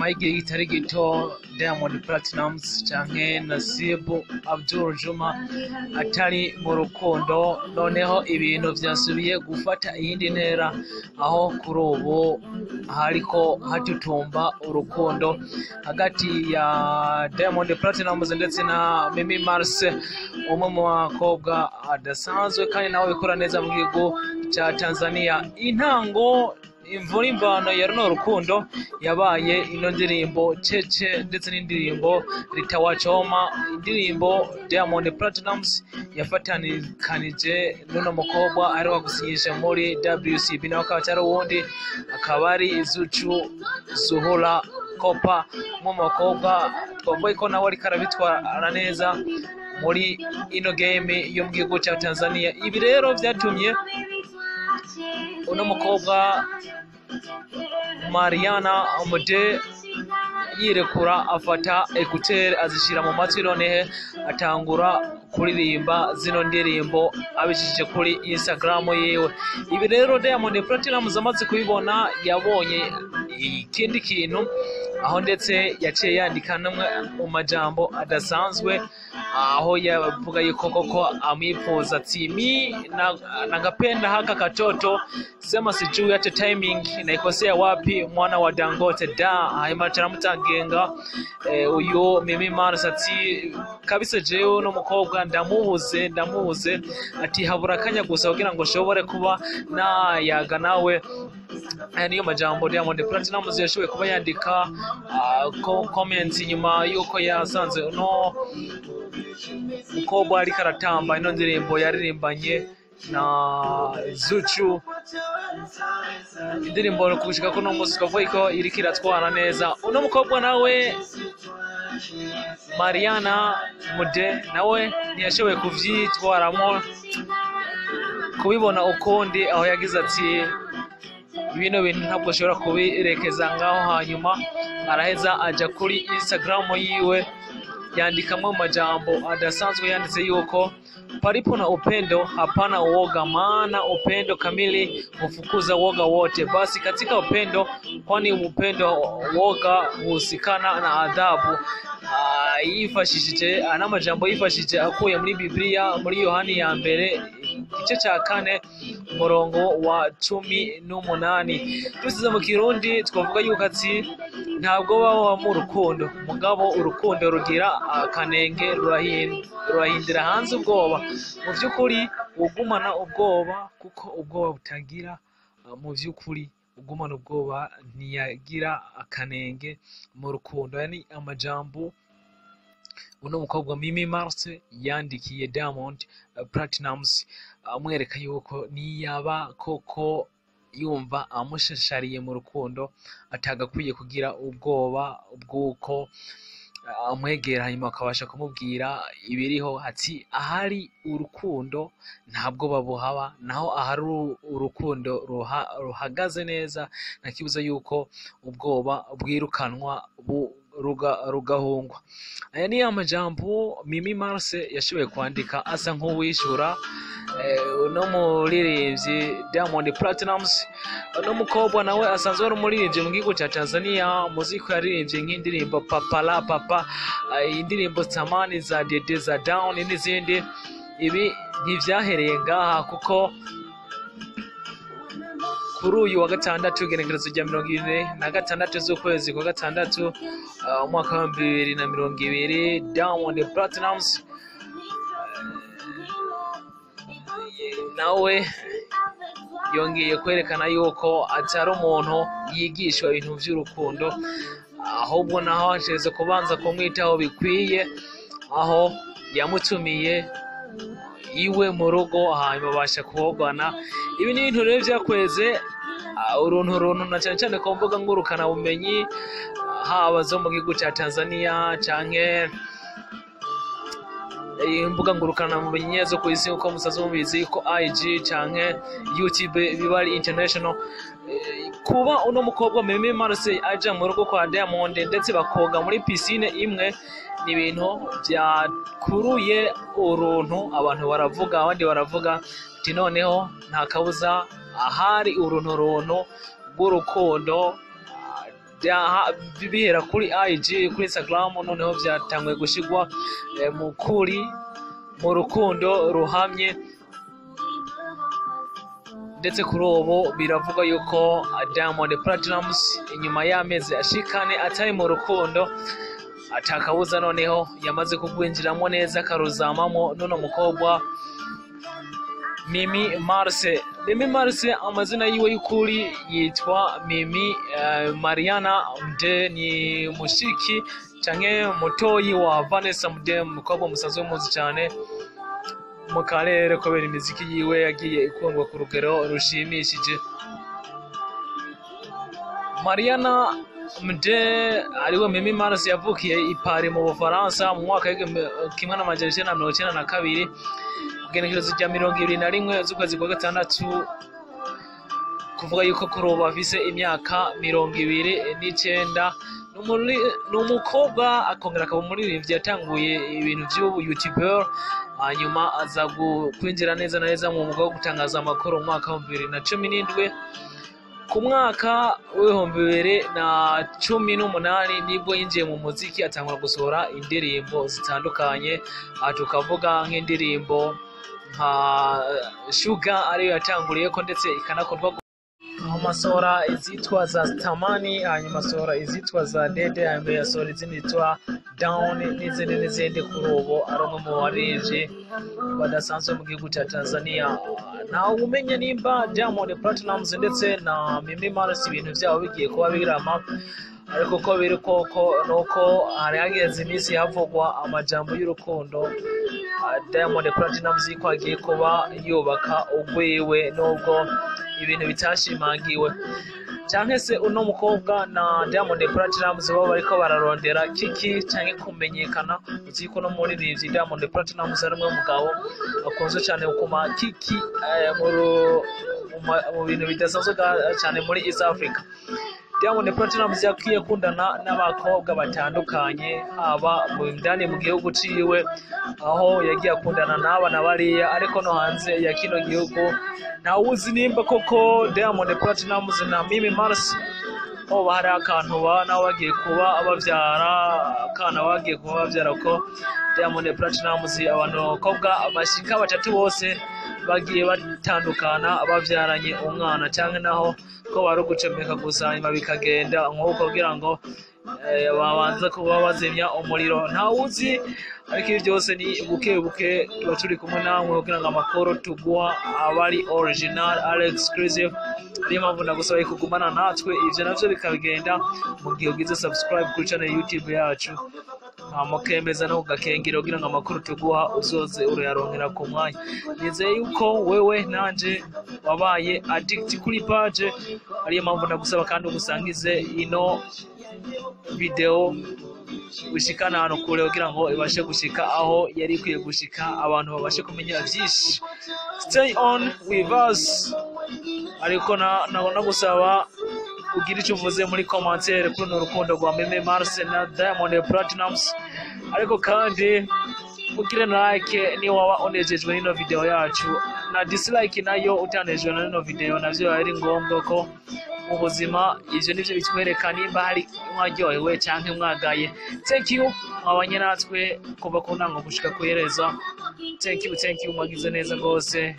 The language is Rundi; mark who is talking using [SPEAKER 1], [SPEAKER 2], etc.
[SPEAKER 1] inyuma y'igihe kitari gito Diamond Platnumz canke Nasib Abdul Juma atari mu rukundo, noneho ibintu vyasubiye gufata iyindi ntera, aho kuri ubu hariko hatutumba urukundo hagati ya Diamond Platnumz ndetse na Mimi Mars, umwe mu bakobwa adasanzwe kandi nawe bikora neza mu gihugu ca Tanzania. Intango imvura imvano ya runo rukundo yabaye ino ndirimbo Cheche ndetse n'indirimbo Litawachoma, indirimbo Diamond Platnumz yafatanikanije n'uno mukobwa ariho gusinyisha muri WCB, nawe akaba atari uwundi akaba ari Zuchu Zuhura Kopa, mu mukobwa twambaye ko nawe ariko arabitwara neza muri ino game yo mu gihugu cya Tanzania. Ibi rero vyatumye uno mukobwa Mariana Mude yirekura, afata ekutere azishira mu matwi, noneho atangura kuririmba zino ndirimbo abishije kuri Instagram yiwe. Ibi rero Diamond Platnumz amaze kubibona yabonye ikindi kintu, aho ndetse yaciye yandika namwe mu majambo adasanzwe, aho yavuga yuko koko amwifuza ati mi nagapenda haka katoto sema sijui hata timing naikosea wapi mwana wa Dangote da hanyuma taramutangenga uyo Mimi Mars ati kabisa jewe no mukobwa ndamubuze ati habura akanya gusa kugira ngo shobore kuba nayaga nawe. Niyo majambo Diamond Platnumz yashoboye kuba yandika comments nyuma yuko yasanze no mukobwa ariko aratamba ino ndirimbo yaririmbanye na Zuchu. Indirimbo kushika ko no muzi kavuga ko iriko iratwara neza. Uno mukobwa nawe Mariana Mude nawe ntiyashoboye kuvyitwaramo kubibona ukundi, aho yagize ati bino bintu ntabwo ashobora kubirekeza ngaho, hanyuma araheza aja kuri Instagram yiwe yandikamwe mu majambo adasanzwe, yanditse yuko palipo na upendo hapana uoga, maana upendo kamili hufukuza uoga wote. Basi katika upendo, kwani upendo woga husikana na adhabu. Yifashishije n'amajambo yifashije akuye muri Bibiliya muri Yohani ya mbere igice ca 4 umurongo wa 18. Dusize mu Kirundi twavuga yuko ati ntabwo baba mu rukundo, mugabo urukundo rugira akanenge rurahindira hanze ubwoba. Mu vy'ukuri ugumana ubwoba, kuko ubwoba butagira mu vy'ukuri ugumana ubwoba ntiyagira akanenge mu rukundo. Yani amajambo uno mukobwa Mimi Mars yandikiye Diamond Platnumz amwereka yuko niyaba koko yumva amushashariye mu rukundo atagakwiye kugira ubwoba bw'uko amwegera hanyuma akabasha kumubwira ibiriho, ati ahari urukundo ntabwo babuhaba, naho ahari urukundo ruhagaze neza nakibuza yuko ubwoba bwirukanwa rugahungwa. Aya ni amajambo Mimi Mars yashoboye kwandika asa nk'uwishura no muririmbyi Diamond Platnumz. No mukobwa nawe asanzwe ari umuririmbyi mu gihugu cya Tanzania, muziko yaririmbye nk'indirimbo Papala Papa, indirimbo Tamani za Dede za Down n'izindi. Ibi ntivyahereye ngaha, kuko kuri uyu wa gatandatu igenekerezo rya 26 z'ukwezi kwa gatandatu umwaka wa 2020 Diamond Platnumz nawe yongeye kwerekana yuko atari umuntu yigishwa ibintu vy'urukundo, ahubwo naho asheze kubanza kumwitaho bikwiye, aho yamutumiye iwe mu rugo hanyuma basha kuhogana. Ibi ni ibintu rero vyakweze uruntu na cyane cyane ku mbuga ngurukana bumenyi, haba zo mu gihugu cya Tanzania canke imbuga ngurukana bumenyi zo ku isi, uko musazo mubizi ko IG canke YouTube bibari international. Kuba uno mukobwa Mimi Mars aja mu rugo kwa Diamond ndetse bakoga muri piscine imwe, ni ibintu byakuruye uruntu. Abantu baravuga, abandi baravuga ati noneho nta kabuza ahari uruntu rw'urukundo bihera kuri IG kuri Instagram noneho byatanguye gushigwa mu rukundo ruhamye, ndetse kuri ubu biravuga yuko Diamond Platnumz inyuma y'amezi ashikane atari mu rukundo atakabuza noneho yamaze kugwinjiramo neza akaruzamamo nuno mukobwa Mimi Marce. Mimi Marce amazina yiwe y'ukuri yitwa Mimi Mariana Mde, ni mushiki canke mutoyi wa Vanessa Mde, umukobwa musanzwe muzi cyane mu karere kubera imiziki yiwe yagiye ikundwa ku rugero rushimishije. Mariana Mde ariwe Mimi Marce yavukiye i Paris mu Bufaransa mu mwaka kimwe n'amajana 1992 kugenekerezo rya 21 z'ukwezi kwa gatandatu, kuvuga yuko kuri ubu afise imyaka 29. Ni umukobwa akongera akaba umuririmbyi, yatanguye ibintu by'ubu YouTuber hanyuma aza kwinjira neza na neza mu mwuga wo gutangaza amakuru mu mwaka wa 2017. Ku mwaka w'ibihumbi 2018 nibwo yinjiye mu muziki atangura gusohora indirimbo zitandukanye, tukavuga nk'indirimbo nka Sugar ariyo yatanguriye ko ndetse ikanakorwa amasohora izitwa za Tamani, hanyuma asohora izitwa za Dede, hanyuma yasohora izindi zitwa Down n'izindi. Kuri ubu ari umwe mu baririmbyi badasanzwe mu gihugu cya Tanzania. Ntawe umenya nimba Diamond Platnumz ndetse na Mimi Marce ibintu byabo bigiye kuba birama, ariko uko biri koko nuko hari hageze iminsi havugwa amajambo y'urukundo Diamond Platnumz ko agiye kuba yubaka ugwiwe nubwo ibintu bitashimangiwe, cyangwa se uno mukobwa na Diamond Platnumz bo bariko bararondera kiki cyangwa kumenyekana. Uzi ko no muri rivyi Diamond Platnumz ari umwe mugabo akunze cyane gukoma kiki mu bintu bidasanzwe cyane muri East Africa. Diamond Platnumz yakwiye kundana n'abakobwa batandukanye, haba mu ndani mu gihugu ciwe aho yagiye akundana n'aba na bariya, ariko no hanze ya kino gihugu ntawuzi nimba koko Diamond Platnumz na Mimi Marce hari akantu nawe bagiye kuba babyara, akana bagiye kuba babyara ko Diamond Platnumz abakobwa bashika batatu bose bagiye batandukana babyaranye umwana, cyangwa naho ko bari gucomeka gusa nyuma bikagenda nk'uko kugira ngo babanza kuba bazimya umuriro. Ntawuzi, ariko ibi byose ni buke buke tuba turi kumwe namwe kugira ngo amakuru tuguha abari original ari exclusive. Niyo mpamvu ndagusaba kugumana natwe, ivyo navyo bikagenda mu gihe ugize subscribe kuri channel YouTube yacu, mukemeza no gakengero kugira ngo amakuru tuguha uzoze urayaronkera ku mwanya. Nizeye yuko wewe nanje wabaye addict kuri page, ariyo mpamvu ndagusaba kandi ugusangize ino video gushikana hano kure kugira ngo ibashe gushika aho yari ikwiye gushika, abantu babashe kumenya byinshi. Stay on with us. Ariko nagusaba ugira icyo uvuze muri commentaire kuri urukundo rwa Mimi Marce na Diamond Platnumz, ariko kandi ugire na like ni waba unejejwe n'ino video yacu, na dislike nayo utanejwe n'ino video, navyo ari ngombwa ko mu buzima ivyo nivyo bitwereka nimba hari mwaryohewe cyangwa mwagaye. Thank you mwabanye natwe kuva ku ntango gushika kuhereza. Thank you mwagize neza rwose.